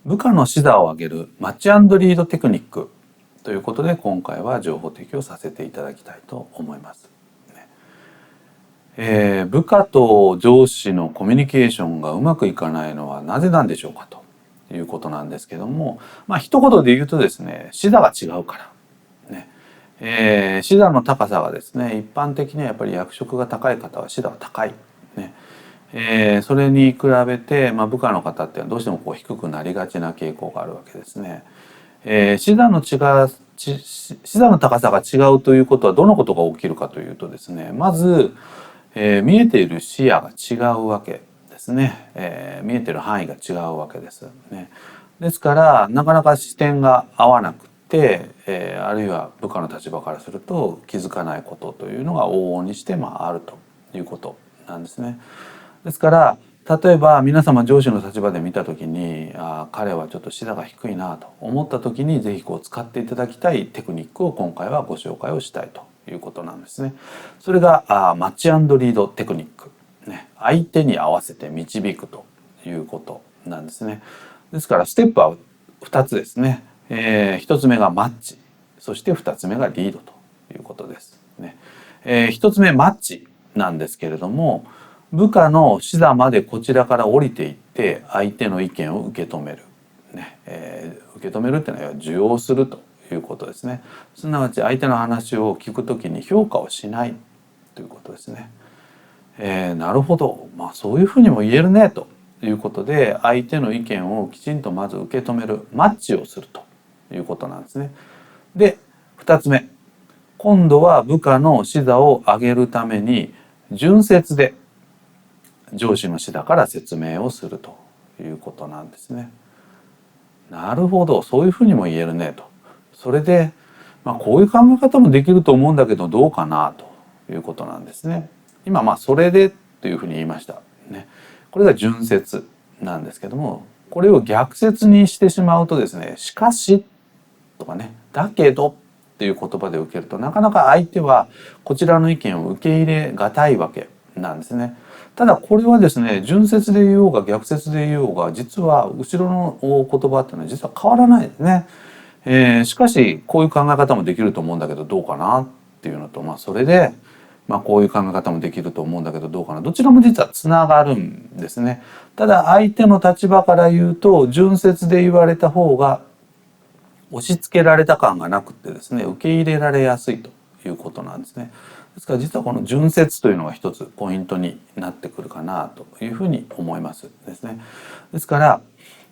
部下の視座を上げるマッチ&リードテクニックということで、今回は情報提供させていただきたいと思います。部下と上司のコミュニケーションがうまくいかないのはなぜなんでしょうかということなんですけども、一言で言うとですね、視座が違うからね。視座の高さがですね、一般的にはやっぱり役職が高い方は視座が高い、それに比べて、部下の方っていうのはどうしても低くなりがちな傾向があるわけですね。視座の高さが違うということはどのことが起きるかというとですね、まず、見えている視野が違うわけですね。見えている範囲が違うわけですね。ですからなかなか視点が合わなくて、あるいは部下の立場からすると気づかないことというのが往々にしてあるということなんですね。ですから例えば皆様上司の立場で見た時に彼はちょっと視座が低いなと思った時に是非使っていただきたいテクニックを今回はご紹介をしたいということなんですね。それがマッチ&リードテクニック、相手に合わせて導くということなんですね。ですからステップは2つですね。1つ目がマッチ、そして2つ目がリードということですね。1つ目マッチなんですけれども、部下の視座までこちらから降りていって相手の意見を受け止める、受け止めるっていうのは受容するということですね。すなわち相手の話を聞くときに評価をしないということですね。なるほど、そういうふうにも言えるねということで、相手の意見をきちんとまず受け止める、マッチをするということなんですね。で、2つ目、今度は部下の視座を上げるために順接で上司の視座から説明をするということなんですね。なるほど、そういうふうにも言えるねと。それで、こういう考え方もできると思うんだけどどうかなということなんですね。今それでというふうに言いましたね。これが順接なんですけども、これを逆接にしてしまうとですね、しかしとかね、だけどっていう言葉で受けるとなかなか相手はこちらの意見を受け入れがたいわけなんですね。ただこれはですね、順接で言おうが逆接で言おうが、実は後ろの言葉っていうのは実は変わらないですね。しかしこういう考え方もできると思うんだけどどうかなっていうのと、それで、こういう考え方もできると思うんだけどどうかな、どちらも実はつながるんですね。ただ相手の立場から言うと順接で言われた方が押し付けられた感がなくてですね、受け入れられやすいということなんですね。ですから実はこの順接というのが一つポイントになってくるかなというふうに思いますですね。ですから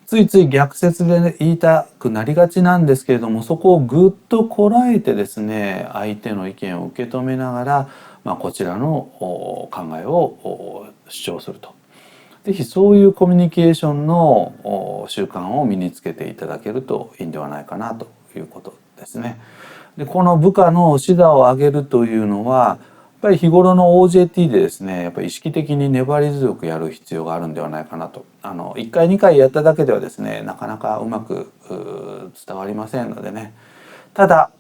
ついつい逆接で言いたくなりがちなんですけれども、そこをぐっとこらえてですね、相手の意見を受け止めながら、こちらの考えを主張すると。ぜひそういうコミュニケーションの習慣を身につけていただけるといいんではないかなということですね。で、この部下の視座を上げるというのはやっぱり日頃の OJT でですね、やっぱり意識的に粘り強くやる必要があるんではないかなと。1回2回やっただけではですね、なかなかうまく伝わりませんのでね。ただ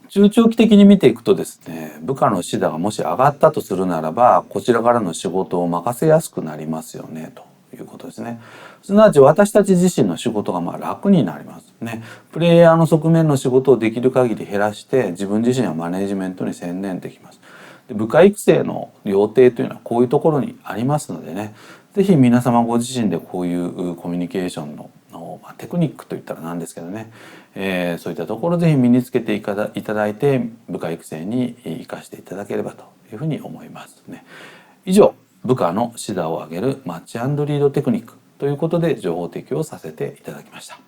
中長期的に見ていくとですね、部下の視座がもし上がったとするならば、こちらからの仕事を任せやすくなりますよねということですね。すなわち私たち自身の仕事が楽になりますね。プレイヤーの側面の仕事をできる限り減らして自分自身はマネジメントに専念できます。で、部下育成の要諦というのはこういうところにありますのでね、ぜひ皆様ご自身でこういうコミュニケーションのテクニックといったらなんですけどね、そういったところぜひ身につけていただいて部下育成に生かしていただければというふうに思いますね。以上、部下の視座を上げるマッチ&リードテクニックということで情報提供をさせていただきました。